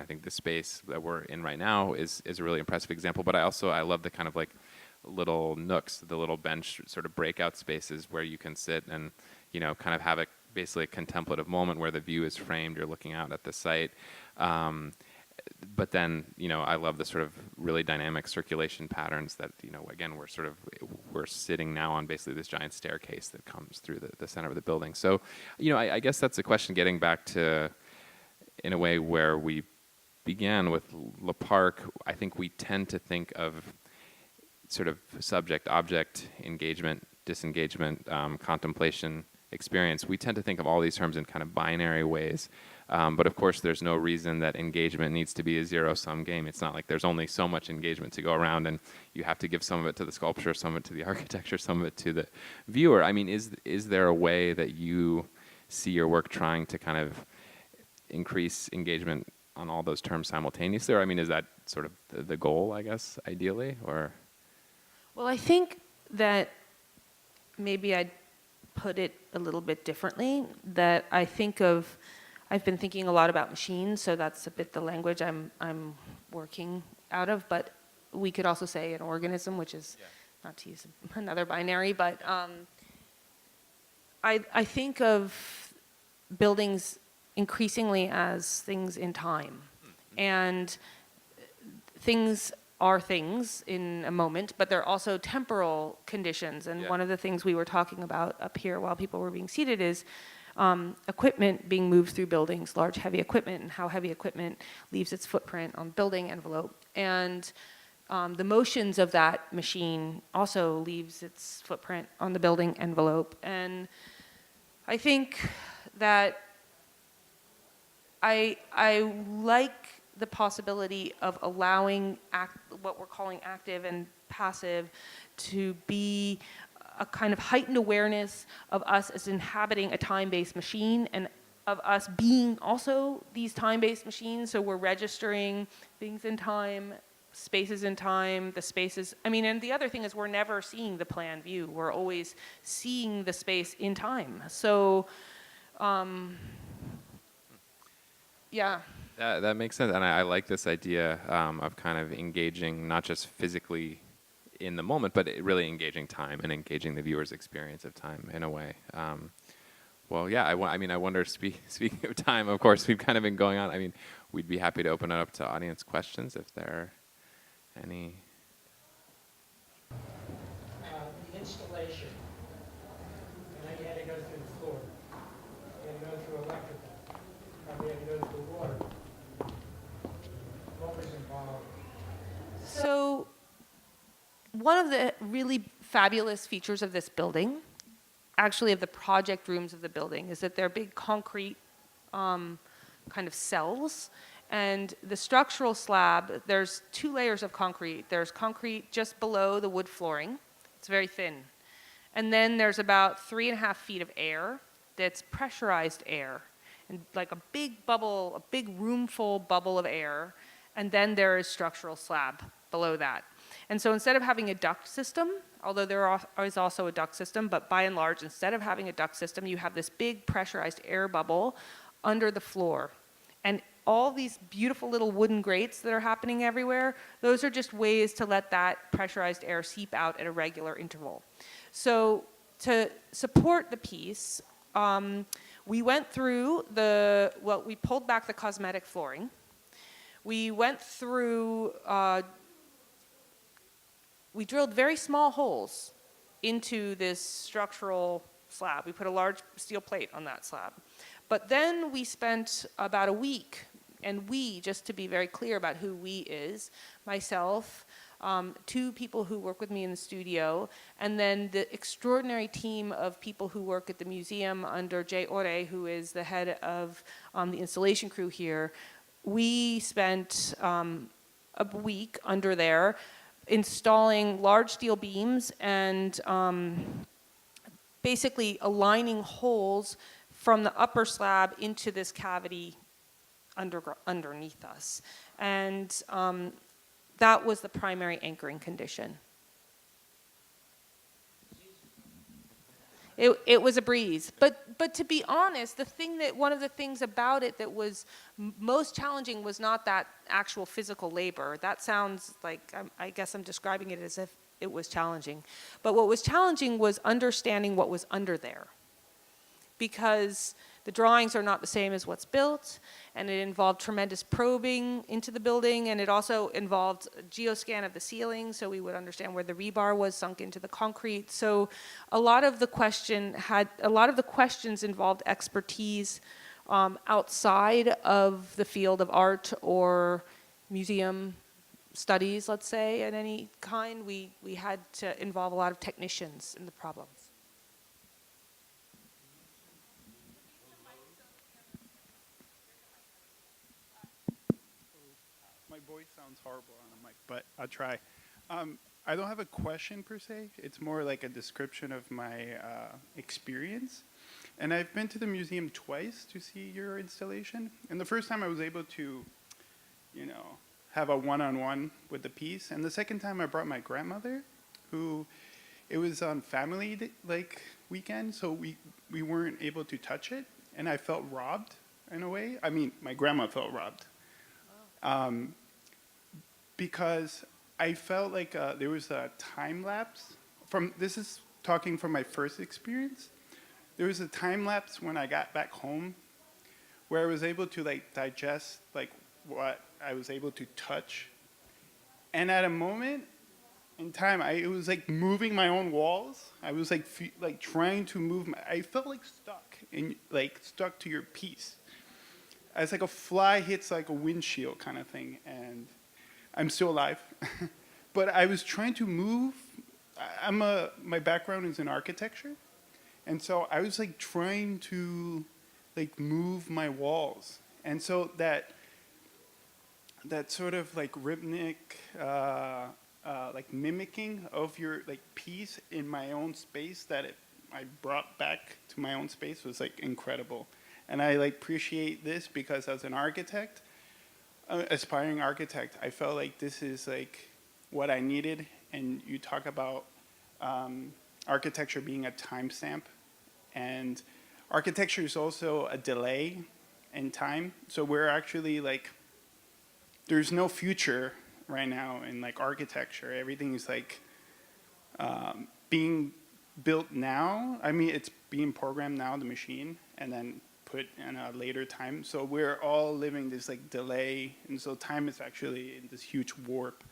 think the space that we're in right now is a really impressive example, but I love the kind of like little nooks, the little bench sort of breakout spaces where you can sit and, kind of have basically a contemplative moment where the view is framed, you're looking out at the site. But then, I love the sort of really dynamic circulation patterns that, again, we're sitting now on basically this giant staircase that comes through the center of the building. So, I guess that's a question getting back to, in a way, where we began with Le Parc. I think we tend to think of sort of subject-object engagement, disengagement, contemplation, experience. We tend to think of all these terms in kind of binary ways. But of course, there's no reason that engagement needs to be a zero-sum game. It's not like there's only so much engagement to go around, and you have to give some of it to the sculpture, some of it to the architecture, some of it to the viewer. I mean, is there a way that you see your work trying to kind of increase engagement on all those terms simultaneously? Or, I mean, is that sort of the goal, I guess, ideally? Or? Well, I think that maybe I'd put it a little bit differently, that I've been thinking a lot about machines, so that's a bit the language I'm working out of, but we could also say an organism, which is, not to use another binary, but I think of buildings increasingly as things in time. And things are things in a moment, but they're also temporal conditions. And one of the things we were talking about up here while people were being seated is equipment being moved through buildings, large heavy equipment, and how heavy equipment leaves its footprint on building envelope. And the motions of that machine also leaves its footprint on the building envelope. And I think that I like the possibility of allowing what we're calling active and passive to be a kind of heightened awareness of us as inhabiting a time-based machine, and of us being also these time-based machines. So we're registering things in time, spaces in time, the spaces. I mean, and the other thing is we're never seeing the plan view. We're always seeing the space in time. So, yeah. That makes sense, and I like this idea of kind of engaging not just physically in the moment, but really engaging time and engaging the viewer's experience of time in a way. Well, yeah, I mean, I wonder, speaking of time, of course, we've kind of been going on. I mean, we'd be happy to open it up to audience questions if there are any. The installation, and then you had to go through the floor. You had to go through electrical. Probably had to go through water. What was involved? So one of the really fabulous features of this building, actually of the project rooms of the building, is that they're big concrete kind of cells. And the structural slab, there's 2 layers of concrete. There's concrete just below the wood flooring. It's very thin. And then there's about 3.5 feet of air that's pressurized air, and like a big bubble, a big room-full bubble of air. And then there is structural slab below that. And so instead of having a duct system, although there is also a duct system, but by and large, instead of having a duct system, you have this big pressurized air bubble under the floor. And all these beautiful little wooden grates that are happening everywhere, those are just ways to let that pressurized air seep out at a regular interval. So to support the piece, we went through we pulled back the cosmetic flooring. We went through, we drilled very small holes into this structural slab. We put a large steel plate on that slab. But then we spent about a week, and just to be very clear about who we is, myself, 2 people who work with me in the studio, and then the extraordinary team of people who work at the museum under Jay Ore, who is the head of the installation crew here. We spent a week under there installing large steel beams and basically aligning holes from the upper slab into this cavity underneath us. And that was the primary anchoring condition. It was a breeze. But to be honest, one of the things about it that was most challenging was not that actual physical labor. That sounds like, I guess I'm describing it as if it was challenging. But what was challenging was understanding what was under there. Because the drawings are not the same as what's built, and it involved tremendous probing into the building, and it also involved a geoscan of the ceiling, so we would understand where the rebar was sunk into the concrete. So a lot of the questions involved expertise outside of the field of art or museum studies, let's say, at any kind. We had to involve a lot of technicians in the problems. My voice sounds horrible on the mic, but I'll try. I don't have a question per se. It's more like a description of my experience. And I've been to the museum twice to see your installation. And the first time I was able to, have a one-on-one with the piece. And the second time I brought my grandmother, it was on family weekend, so we weren't able to touch it. And I felt robbed in a way. I mean, my grandma felt robbed. Because I felt like there was a time lapse. This is talking from my first experience. There was a time lapse when I got back home where I was able to digest what I was able to touch. And at a moment in time, it was like moving my own walls. I was trying to move. I felt stuck to your piece. It's like a fly hits like a windshield kind of thing, and I'm still alive. But I was trying to move. My background is in architecture, and so I was trying to move my walls, and so that sort of rhythmic mimicking of your piece in my own space that I brought back to my own space was incredible. And I appreciate this because as an architect, aspiring architect, I felt like this is what I needed. And you talk about architecture being a timestamp, and architecture is also a delay in time. So we're actually there's no future right now in architecture. Everything is being built now. I mean, it's being programmed now, the machine, and then put in a later time. So we're all living this delay, and so time is actually in this huge warp.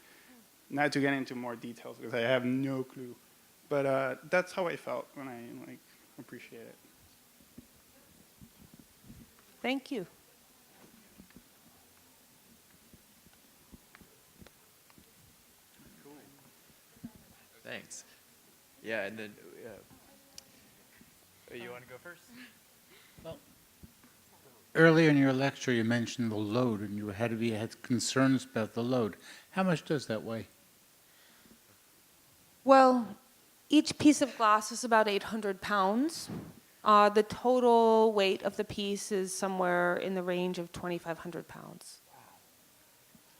Not to get into more details because I have no clue, but that's how I felt when I appreciate it. Thank you. Thanks. Yeah, and then you want to go first? Well, earlier in your lecture, you mentioned the load, and you had concerns about the load. How much does that weigh? Well, each piece of glass is about 800 pounds. The total weight of the piece is somewhere in the range of 2,500 pounds.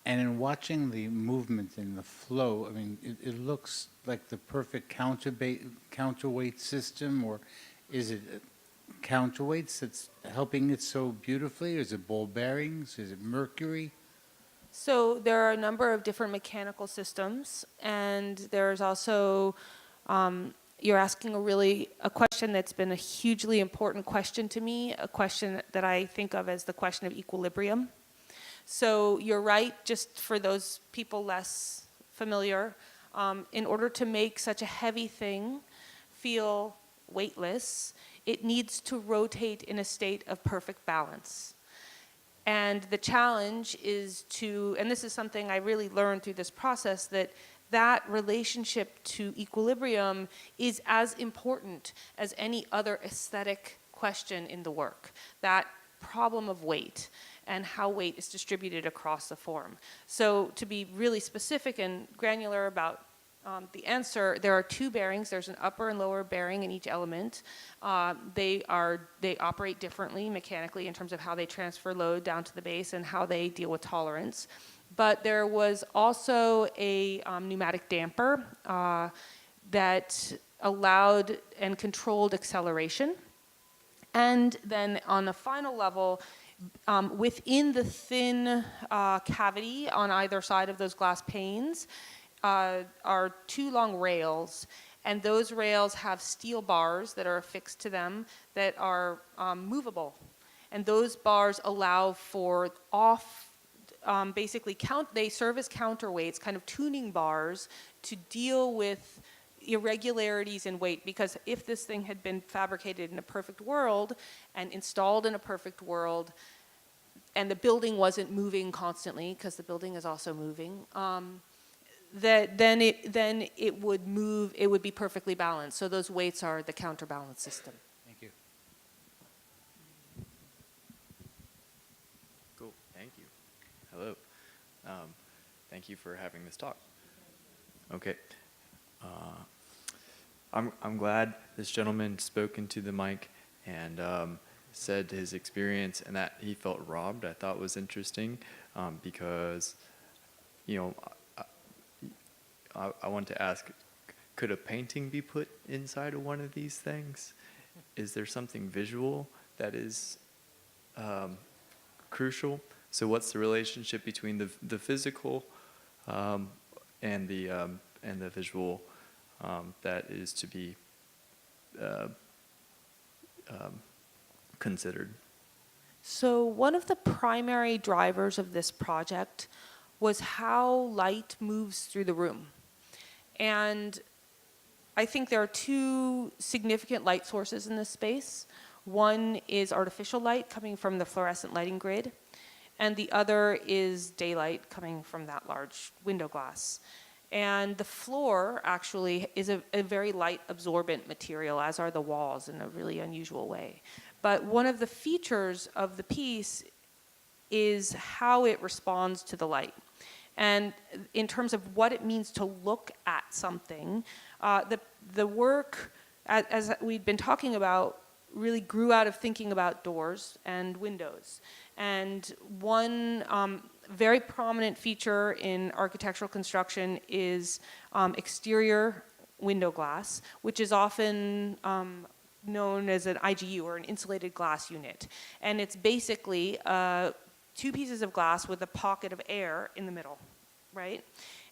And in watching the movement and the flow, I mean, it looks like the perfect counterweight system, or is it counterweights that's helping it so beautifully? Is it ball bearings? Is it mercury? So there are a number of different mechanical systems, and there's also, you're asking a question that's been a hugely important question to me, a question that I think of as the question of equilibrium. So you're right, just for those people less familiar, in order to make such a heavy thing feel weightless, it needs to rotate in a state of perfect balance. And the challenge is and this is something I really learned through this process, that that relationship to equilibrium is as important as any other aesthetic question in the work, that problem of weight and how weight is distributed across the form. So to be really specific and granular about the answer, there are two bearings. There's an upper and lower bearing in each element. They operate differently mechanically in terms of how they transfer load down to the base and how they deal with tolerance. But there was also a pneumatic damper that allowed and controlled acceleration. And then on the final level, within the thin cavity on either side of those glass panes are two long rails, and those rails have steel bars that are affixed to them that are movable. And those bars allow for they serve as counterweights, kind of tuning bars to deal with irregularities in weight, because if this thing had been fabricated in a perfect world and installed in a perfect world, and the building wasn't moving constantly, because the building is also moving, then it would move, it would be perfectly balanced. So those weights are the counterbalance system. Thank you. Cool. Thank you. Hello. Thank you for having this talk. Okay. I'm glad this gentleman spoke into the mic and said his experience and that he felt robbed. I thought was interesting because, you know, I want to ask, could a painting be put inside of one of these things? Is there something visual that is crucial? So what's the relationship between the physical and the visual that is to be considered? So one of the primary drivers of this project was how light moves through the room. And I think there are two significant light sources in this space. One is artificial light coming from the fluorescent lighting grid, and the other is daylight coming from that large window glass. And the floor actually is a very light absorbent material, as are the walls in a really unusual way. But one of the features of the piece is how it responds to the light. And in terms of what it means to look at something, the work, as we'd been talking about, really grew out of thinking about doors and windows. And one very prominent feature in architectural construction is exterior window glass, which is often known as an IGU, or an insulated glass unit. And it's basically two pieces of glass with a pocket of air in the middle, right?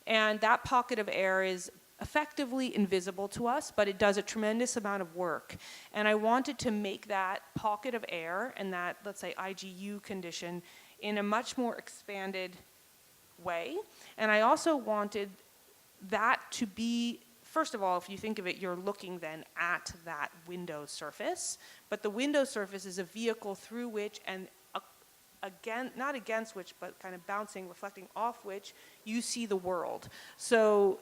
And that pocket of air is effectively invisible to us, but it does a tremendous amount of work. And I wanted to make that pocket of air and that, let's say, IGU condition in a much more expanded way. And I also wanted that to be, first of all, if you think of it, you're looking then at that window surface, but the window surface is a vehicle through which, and again, not against which, but kind of bouncing, reflecting off which, you see the world. So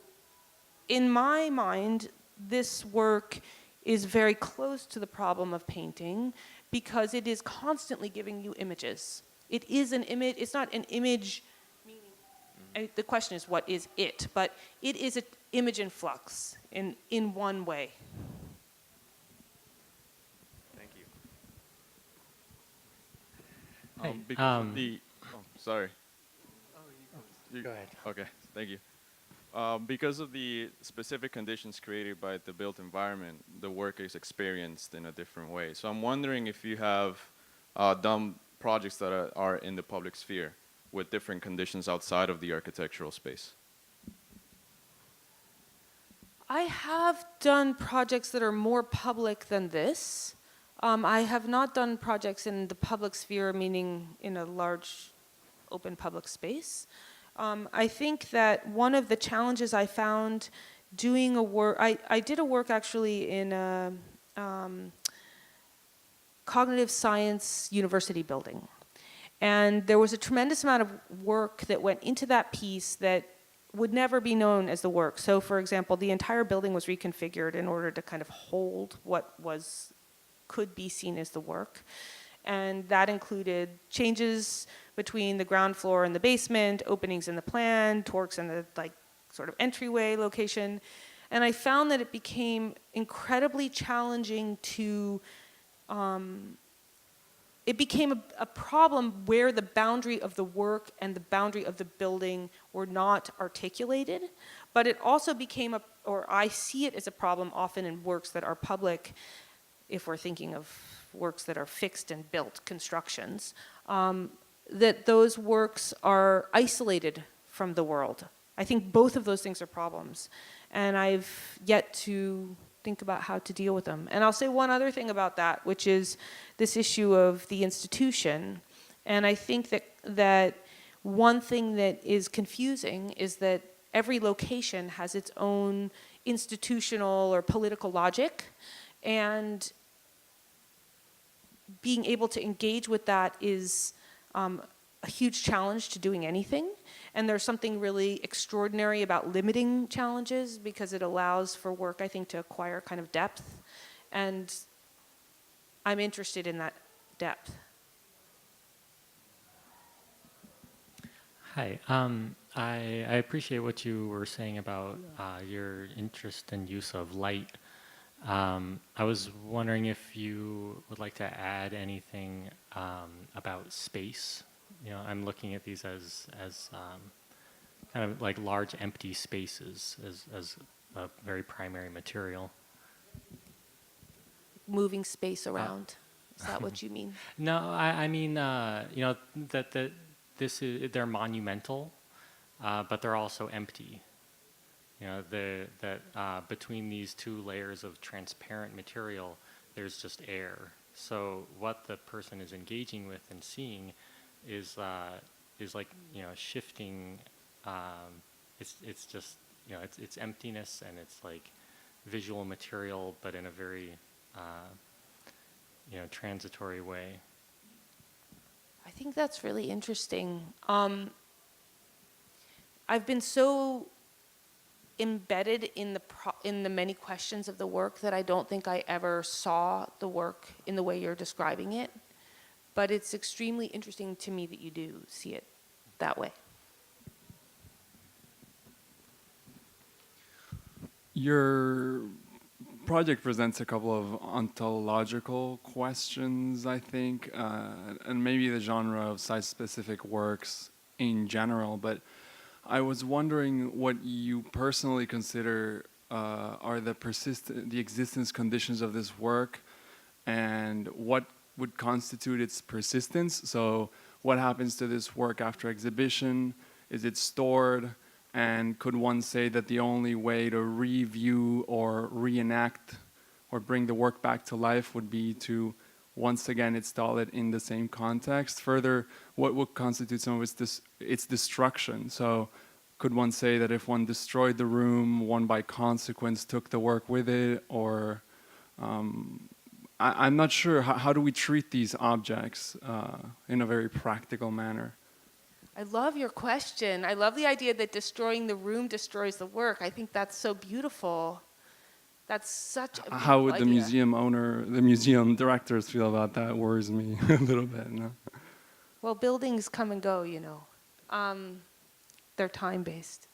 in my mind, this work is very close to the problem of painting because it is constantly giving you images. It is an image, it's not an image, meaning, the question is what is it, but it is an image in flux in one way. Thank you. Because of the, sorry. Go ahead. Okay, thank you. Because of the specific conditions created by the built environment, the work is experienced in a different way. So I'm wondering if you have done projects that are in the public sphere with different conditions outside of the architectural space. I have done projects that are more public than this. I have not done projects in the public sphere, meaning in a large open public space. I think that one of the challenges I found doing a work, I did a work actually in a cognitive science university building. And there was a tremendous amount of work that went into that piece that would never be known as the work. So for example, the entire building was reconfigured in order to kind of hold what could be seen as the work. And that included changes between the ground floor and the basement, openings in the plan, torques in the sort of entryway location. And I found that it became incredibly challenging to, it became a problem where the boundary of the work and the boundary of the building were not articulated. But it also became or I see it as a problem often in works that are public, if we're thinking of works that are fixed and built constructions, that those works are isolated from the world. I think both of those things are problems, and I've yet to think about how to deal with them. And I'll say one other thing about that, which is this issue of the institution. And I think that one thing that is confusing is that every location has its own institutional or political logic, and being able to engage with that is a huge challenge to doing anything. And there's something really extraordinary about limiting challenges, because it allows for work, I think, to acquire kind of depth. And I'm interested in that depth. Hi. I appreciate what you were saying about your interest and use of light. I was wondering if you would like to add anything about space. You know, I'm looking at these as kind of like large empty spaces as a very primary material. Moving space around. Is that what you mean? No, I mean, you know, that they're monumental, but they're also empty. You know, that between these two layers of transparent material, there's just air. So what the person is engaging with and seeing is like, you know, shifting. It's just, you know, it's emptiness, and it's like visual material, but in a very you know, transitory way. I think that's really interesting. I've been so embedded in the many questions of the work that I don't think I ever saw the work in the way you're describing it. But it's extremely interesting to me that you do see it that way. Your project presents a couple of ontological questions, I think, and maybe the genre of site-specific works in general, but I was wondering what you personally consider are the existence conditions of this work, and what would constitute its persistence. So what happens to this work after exhibition? Is it stored? And could one say that the only way to review or reenact or bring the work back to life would be to once again install it in the same context? Further, what would constitute some of its destruction? So could one say that if one destroyed the room, one by consequence took the work with it? Or I'm not sure. How do we treat these objects in a very practical manner? I love your question. I love the idea that destroying the room destroys the work. I think that's so beautiful. That's such a beautiful How would the idea. museum owner, the museum directors feel about that? Worries me a little bit. No? Well, buildings come and go, you know. They're time-based.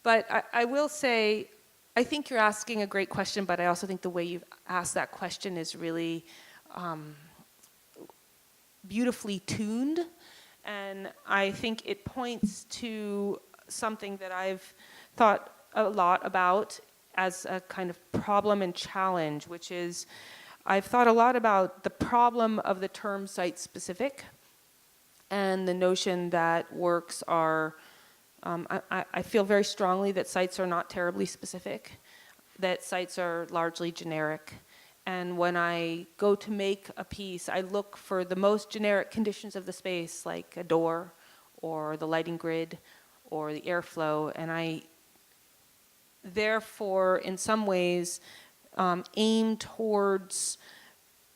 But I will say, I think you're asking a great question, but I also think the way you've asked that question is really beautifully tuned. And I think it points to something that I've thought a lot about as a kind of problem and challenge, which is I've thought a lot about the problem of the term site-specific and the notion that works are, I feel very strongly that sites are not terribly specific, that sites are largely generic. And when I go to make a piece, I look for the most generic conditions of the space, like a door or the lighting grid or the airflow. And I, therefore, in some ways, aim towards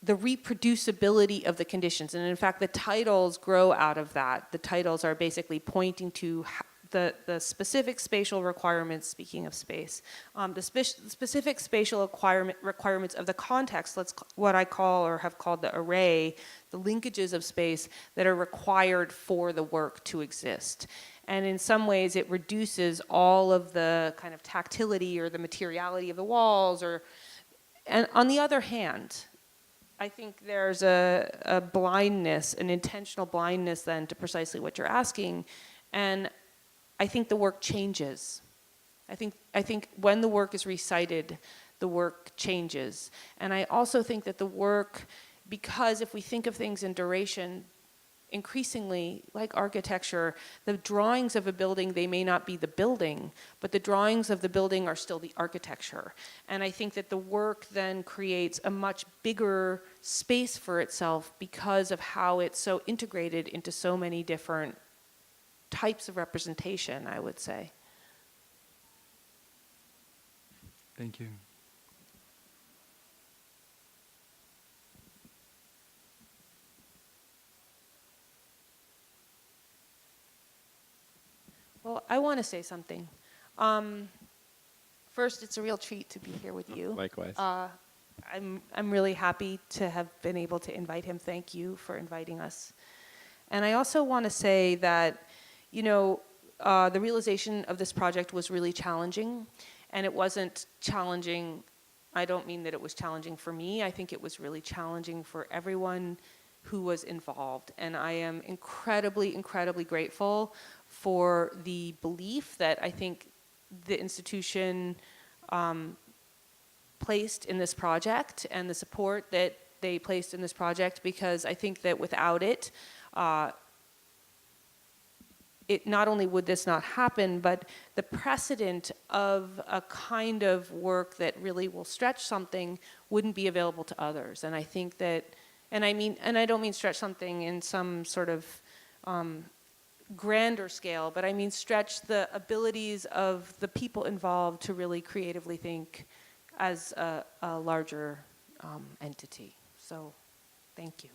the reproducibility of the conditions. And in fact, the titles grow out of that. The titles are basically pointing to the specific spatial requirements, speaking of space, the specific spatial requirements of the context, what I call or have called the array, the linkages of space that are required for the work to exist. And in some ways it reduces all of the kind of tactility or the materiality of the walls, and on the other hand, I think there's a blindness, an intentional blindness then to precisely what you're asking, and I think the work changes. I think when the work is recited, the work changes. And I also think that the work, because if we think of things in duration, increasingly, like architecture, the drawings of a building, they may not be the building, but the drawings of the building are still the architecture. And I think that the work then creates a much bigger space for itself because of how it's so integrated into so many different types of representation, I would say. Thank you. Well, I want to say something. First, it's a real treat to be here with you. Likewise. I'm really happy to have been able to invite him. Thank you for inviting us. And I also want to say that, you know, the realization of this project was really challenging, and it wasn't challenging. I don't mean that it was challenging for me. I think it was really challenging for everyone who was involved. And I am incredibly, incredibly grateful for the belief that I think the institution placed in this project and the support that they placed in this project, because I think that without it, it not only would this not happen, but the precedent of a kind of work that really will stretch something wouldn't be available to others. And I think that, and I don't mean stretch something in some sort of grander scale, but I mean stretch the abilities of the people involved to really creatively think as a larger entity. So, thank you.